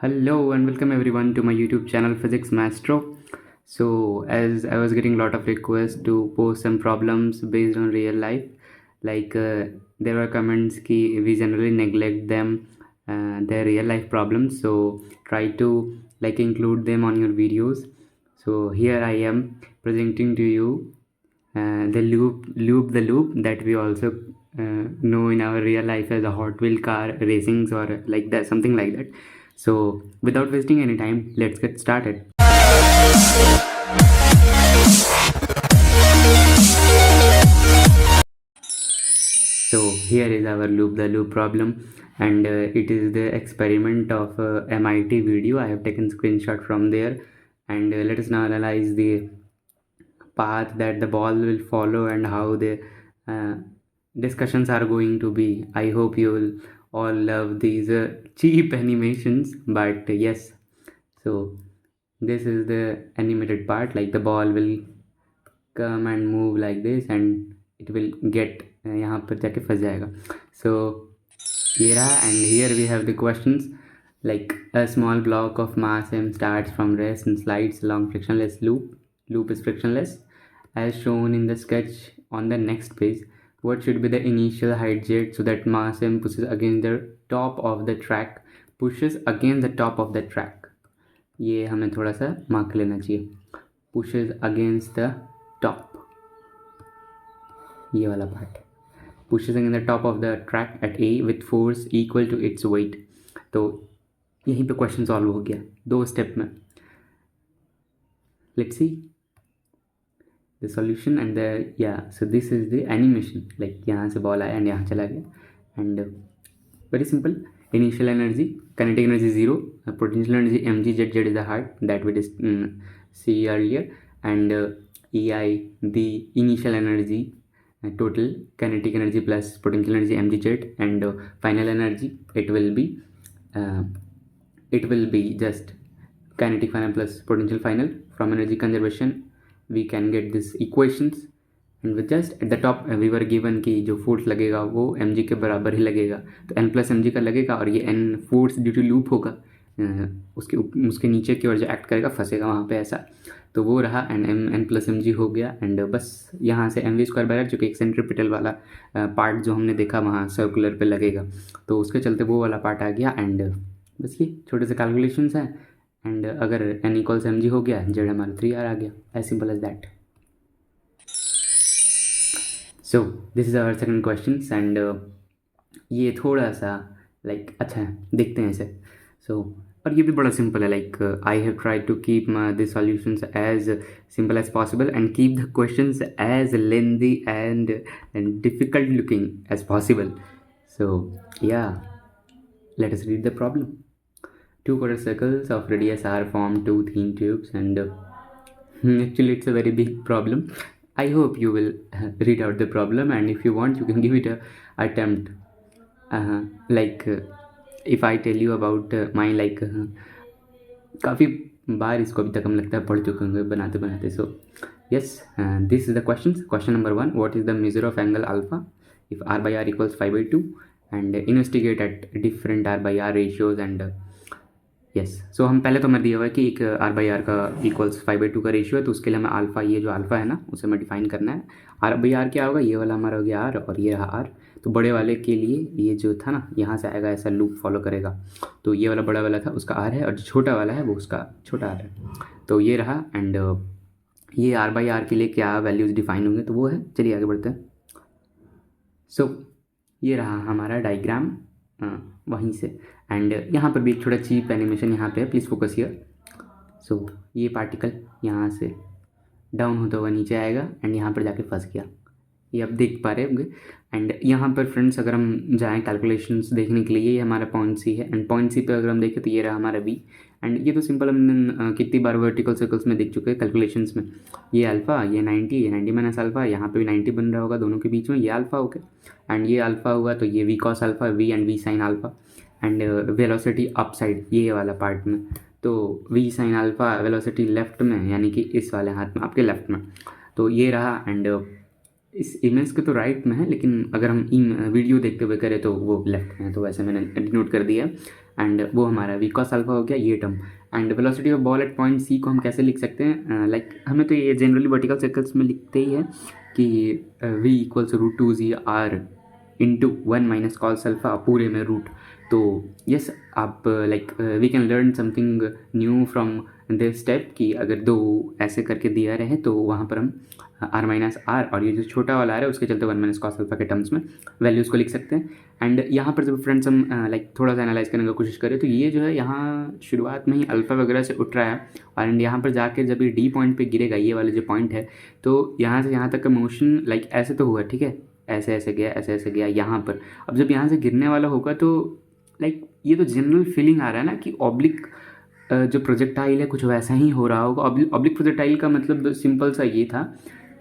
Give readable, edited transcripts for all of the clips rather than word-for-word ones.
Hello and welcome everyone to my YouTube channel Physics Maestro. So as I was getting a lot of requests to post some problems based on real life, like there were comments ki we generally neglect them, their real life problems. So try to like include them on your videos. So here I am presenting to you the loop that we also know in our real life as a Hot Wheel car racings or like that, something like that. So without wasting any time, let's get started. So here is our loop the loop problem, and it is the experiment of MIT video. I have taken screenshot from there, and let us now analyze the path that the ball will follow and how the uh, discussions are going to be. I hope you will all love these cheap animations, but yes. So this is the animated part, like the ball will come and move like this and it will get यहाँ पर जाके फंस जाएगा. So ये रहा, and here we have the questions like a small block of mass m starts from rest and slides along frictionless loop is frictionless as shown in the sketch on the next page. What should be the initial height z so that mass m pushes against the top of the track. ये हमें थोड़ा सा mark लेना चाहिए. pushes against the top, ये वाला part. pushes against the top of the track at A with force equal to its weight. तो यहीं पे क्वेश्चन सॉल्व हो गया 2 स्टेप में. Let's see the solution and the so this is the animation. Like यहाँ से ball आया and यहाँ चला गया, and very simple. Initial energy, kinetic energy 0, potential energy mg z is the height that we see earlier, and ei the initial energy, total kinetic energy plus potential energy mg z, and final energy it will be just kinetic final plus potential final. From energy conservation we can get these equations, and with just at the top we were given कि जो force लगेगा वो M G के बराबर ही लगेगा, तो N plus M जी का लगेगा, और ये N force due to loop होगा, उसके नीचे की ओर जो एक्ट करेगा फंसेगा वहाँ पे, ऐसा. तो वो रहा, and N plus M G हो गया, एंड बस यहाँ से M V square by R जो कि एक सेंट्रीपिटल वाला पार्ट जो हमने देखा वहाँ सर्कुलर पे लगेगा, तो उसके चलते वो वाला पार्ट आ गया. एंड बस ये छोटे से कैलकुलेशंस हैं, एंड अगर एन इक्वल्स एम जी हो गया, जेड हमारा 3R आ गया. As simple as that. So this is our second question, and ये थोड़ा सा लाइक अच्छा है, देखते हैं इसे. सो और ये भी बड़ा सिंपल है. Like I have try to keep this solutions as simple as possible and keep the questions as lengthy and difficult looking as possible. So yeah let us read the problem. 2 quarter circles of radius r form 2 thin tubes, and actually it's a very big problem. I hope you will read out the problem, and if you want you can give it a attempt. Like if I tell you about my like काफ़ी बार इसको अभी तक हम लगता है पढ़ चुके होंगे बनाते बनाते. सो yes, this is the question number 1. What is the measure of angle alpha if r by r equals 5/2, and investigate at different r by r ratios. and yes so हम पहले तो हमें दिया हुआ है कि एक आर बाई आर का इक्वल्स 5/2 का रेशियो है, तो उसके लिए हमें अल्फा, ये जो अल्फा है ना, उसे हमें डिफाइन करना है. आर बाई आर क्या होगा, ये वाला हमारा हो गया आर और ये रहा आर. तो बड़े वाले के लिए ये जो था ना, यहाँ से आएगा ऐसा लूप फॉलो करेगा, तो ये वाला बड़ा वाला था उसका आर है, और जो छोटा वाला है वो उसका छोटा आर है. तो ये रहा, एंड ये आर बाई आर के लिए क्या वैल्यूज़ डिफाइन होंगे, तो वो है. चलिए आगे बढ़ते हैं. सो ये रहा हमारा डायग्राम वहीं से, एंड यहाँ पर भी एक छोटा चीप एनिमेशन यहाँ पे है, प्लीज़ फोकस हियर. सो ये पार्टिकल यहाँ से डाउन होता हुआ नीचे आएगा एंड यहाँ पर जाके फंस गया, ये आप देख पा रहे होंगे. एंड यहाँ पर फ्रेंड्स अगर हम जाएँ कैलकुलेशंस देखने के लिए, ये हमारा पॉइंट सी है, एंड पॉइंट सी पे अगर हम देखें तो ये रहा हमारा बी. एंड ये तो सिंपल हमने कितनी बार वर्टिकल सर्कल्स में देख चुके हैं कैलकुलेशंस में. ये अल्फ़ा, ये 90 माइनस अल्फ़ा, यहाँ पे भी 90 बन रहा होगा दोनों के बीच में, ये अल्फ़ा ओके. एंड ये अल्फ़ा हुआ तो ये V cos alpha, V and V sine alpha, and velocity up side ये वाला पार्ट में, तो V sine alpha velocity left में, यानी कि इस वाले हाथ में आपके लेफ्ट में. तो ये रहा, एंड इस इमेज के तो राइट में है, लेकिन अगर हम वीडियो देखते हुए करें तो वो लेफ्ट में है, तो वैसे मैंने डिनोट कर दिया। एंड वो हमारा वी कॉस अल्फा हो गया ये term. And velocity of ball at point C को हम कैसे लिख सकते हैं, लाइक हमें तो ये जनरली वर्टिकल सर्कल्स में लिखते ही है कि V equals √2 g r into 1 minus cos alpha पूरे में रूट। तो यस, आप like we can learn something new from this step कि अगर दो ऐसे करके दिया रहे तो वहाँ पर हम r माइनस आर और ये जो छोटा वाला है उसके चलते 1 माइनस कॉस अल्फा के टर्म्स में वैल्यूज़ को लिख सकते हैं। एंड यहाँ पर जब फ्रेंड्स हम लाइक थोड़ा सा एनालाइज करने की कोशिश करें तो ये जो है यहाँ शुरुआत में ही अल्फ़ा वगैरह से उठ रहा है, और यहाँ पर जाकर जब ये डी पॉइंट पे गिरेगा, ये वाला जो पॉइंट है, तो यहाँ से यहाँ तक का मोशन लाइक ऐसे तो हुआ, ठीक है, ऐसे ऐसे गया, ऐसे ऐसे गया यहाँ पर। अब जब यहाँ से गिरने वाला होगा तो लाइक ये तो जनरल फीलिंग आ रहा है ना कि ऑब्लिक जो प्रोजेक्टाइल है कुछ वैसा ही हो रहा होगा। ऑब्लिक प्रोजेक्टाइल का मतलब सिंपल सा ये था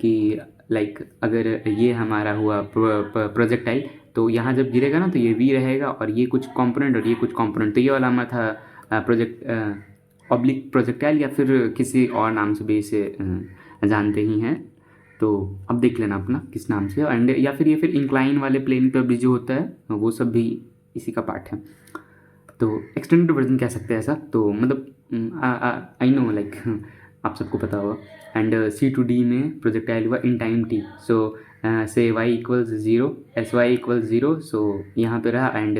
कि लाइक अगर ये हमारा हुआ प्रोजेक्टाइल, तो यहाँ जब गिरेगा ना तो ये वी रहेगा और ये कुछ कंपोनेंट और ये कुछ कंपोनेंट, तो ये वाला हमारा था ऑब्लिक प्रोजेक्टाइल, या फिर किसी और नाम से भी इसे जानते ही हैं। तो अब देख लेना अपना किस नाम से, एंड या फिर ये फिर इंक्लाइन वाले प्लेन पर भी जो होता है वो सब भी इसी का पार्ट है। तो एक्सटेंडेड वर्जन कह सकते हैं ऐसा, तो मतलब आई नो लाइक आप सबको पता होगा। एंड C/D में प्रोजेक्टाइल हुआ इन टाइम t, सो से y इक्वल्स 0, sy इक्वल्स 0, सो यहाँ पे रहा। एंड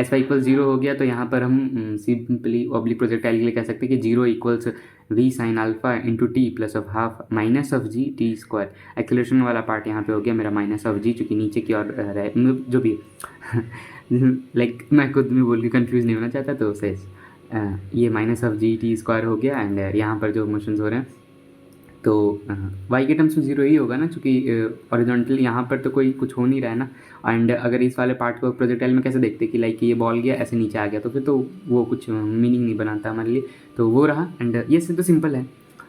sy इक्वल्स 0 हो गया तो यहाँ पर हम सिंपली ऑब्लिक प्रोजेक्टाइल के लिए कह सकते हैं कि 0 equals v sine alpha into T plus of half minus of G T square. Acceleration वाला पार्ट यहाँ पे हो गया मेरा माइनस ऑफ जी, चूँकि नीचे की ओर रहे जो भी लाइक मैं खुद में बोल के कन्फ्यूज़ नहीं होना चाहता, तो उसे ये minus of G T square हो गया। एंड यहाँ पर जो मोशंस हो रहे हैं तो y के टर्म्स में 0 ही होगा ना, चूँकि हॉरिजॉन्टल यहाँ पर तो कोई कुछ हो नहीं रहा है ना। एंड अगर इस वाले पार्ट को प्रोजेक्टाइल में कैसे देखते कि लाइक ये बॉल गया ऐसे नीचे आ गया, तो फिर तो वो कुछ मीनिंग नहीं बनाता हमारे लिए, तो वो रहा। एंड ये तो सिंपल है,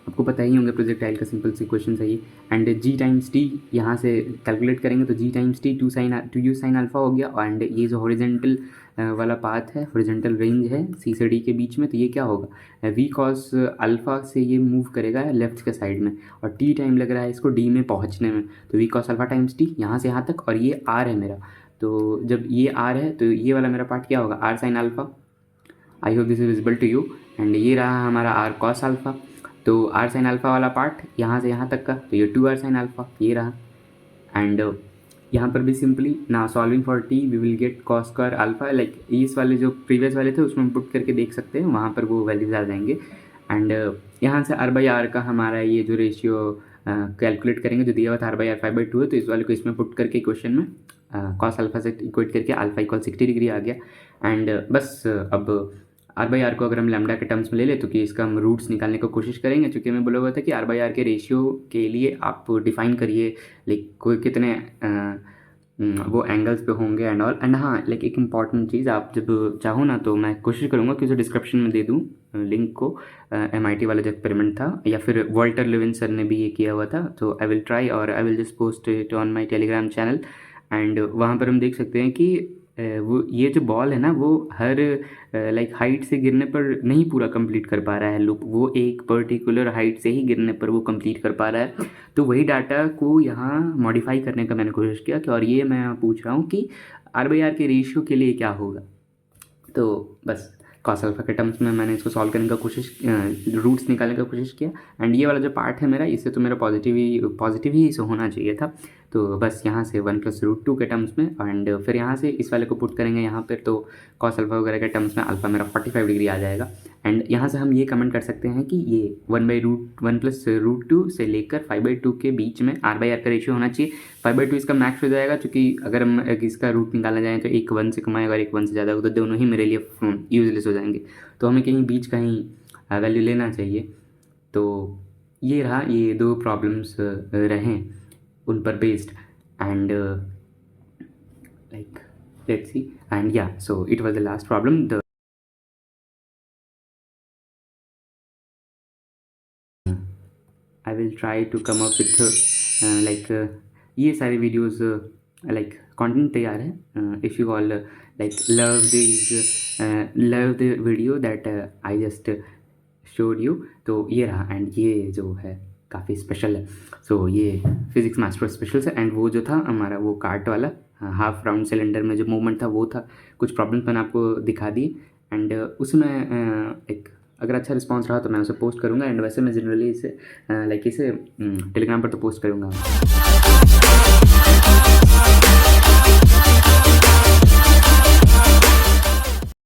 आपको पता ही होंगे प्रोजेक्टाइल का सिंपल सी क्वेश्चन है ये। एंड g टाइम्स टी यहाँ से कैलकुलेट करेंगे तो g times T 2u sine alpha हो गया। एंड ये जो हॉरिजेंटल वाला पाथ है, हॉरिजेंटल रेंज है c से d के बीच में, तो ये क्या होगा, v कॉस अल्फ़ा से ये मूव करेगा लेफ्ट के साइड में, और t टाइम लग रहा है इसको d में पहुँचने में, तो v cos alpha times t यहाँ से यहाँ तक, और ये r है मेरा। तो जब ये r है तो ये वाला मेरा पार्ट क्या होगा, r sine alpha. I hope this is visible to you. And ये रहा हमारा r कॉस अल्फ़ा, तो r साइन अल्फ़ा वाला पार्ट यहाँ से यहाँ तक का, तो ये 2r साइन अल्फ़ा ये रहा। एंड यहाँ पर भी सिंपली ना solving for t we will get cos square alpha, like इस वाले जो प्रीवियस वाले थे उसमें पुट करके देख सकते हैं, वहाँ पर वो वैल्यूज आ जाएंगे। एंड यहाँ से r/r का हमारा ये जो रेशियो कैलकुलेट करेंगे, जो दिया हुआ था r/r 5/2 है, तो इस वाले को इसमें पुट करके क्वेश्चन में कॉस अल्फ़ा से इक्वेट करके अल्फ़ा इक्वल 60 डिग्री आ गया। एंड बस अब r/r को अगर हम लैम्डा के टर्म्स में ले लें तो कि इसका हम रूट्स निकालने की कोशिश करेंगे, क्योंकि हमें बोला हुआ था कि r/r के रेशियो के लिए आप डिफ़ाइन करिए लाइक कोई कितने वो एंगल्स पे होंगे एंड ऑल। एंड हाँ, लाइक एक इम्पॉर्टेंट चीज़, आप जब चाहो ना तो मैं कोशिश करूँगा कि उसे डिस्क्रिप्शन में दे दूँ लिंक को, MIT वाला जो एक्सपेरिमेंट था, या फिर वॉल्टर लेविन सर ने भी ये किया हुआ था, तो आई विल ट्राई और I will just post it on my Telegram channel. And वहाँ पर हम देख सकते हैं कि वो ये जो बॉल है ना वो हर लाइक हाइट से गिरने पर नहीं पूरा कंप्लीट कर पा रहा है लूप, वो एक पर्टिकुलर हाइट से ही गिरने पर वो कंप्लीट कर पा रहा है। तो वही डाटा को यहाँ मॉडिफाई करने का मैंने कोशिश किया कि, और ये मैं पूछ रहा हूँ कि r/r के रेशियो के लिए क्या होगा। तो बस कॉस अल्फ़ा के टर्म्स में मैंने इसको सॉल्व करने का कोशिश, रूट्स निकालने का कोशिश किया। एंड ये वाला जो पार्ट है मेरा, इससे तो मेरा पॉजिटिव ही इसे होना चाहिए था, तो बस यहाँ से 1 + √2 के टर्म्स में। एंड फिर यहाँ से इस वाले को पुट करेंगे यहाँ पर, तो कॉस अल्फ़ा वगैरह के टर्म्स में अल्फ़ा मेरा 45 डिग्री आ जाएगा। एंड यहाँ से हम ये कमेंट कर सकते हैं कि ये 1 + √2 से लेकर 5/2 के बीच में r/r का रेशियो होना चाहिए। 5/2 इसका मैक्स हो जाएगा, क्योंकि अगर हम इसका रूट निकालना जाएँ तो एक 1 से कमाएगा और एक 1 से ज़्यादा होगा, तो दोनों ही मेरे लिए यूजलेस हो जाएंगे, तो हमें कहीं बीच का ही वैल्यू लेना चाहिए। तो ये रहा, ये 2 प्रॉब्लम्स रहें उन पर based. And like let's see, and yeah so it was the last problem. I will try to come up with like ये सारे वीडियोस लाइक कंटेंट तैयार है। If you all like love the video that I just showed you, तो ये रहा। And ये जो है काफ़ी स्पेशल है। सो ये फिज़िक्स मास्टर स्पेशल है। एंड वो जो था हमारा वो कार्ट वाला हाफ राउंड सिलेंडर में जो मूवमेंट था वो था, कुछ प्रॉब्लम्स मैंने आपको दिखा दिए। एंड उसमें एक अगर अच्छा रिस्पॉन्स रहा तो मैं उसे पोस्ट करूँगा। एंड वैसे मैं जनरली इसे लाइक इसे टेलीग्राम पर तो पोस्ट करूँगा।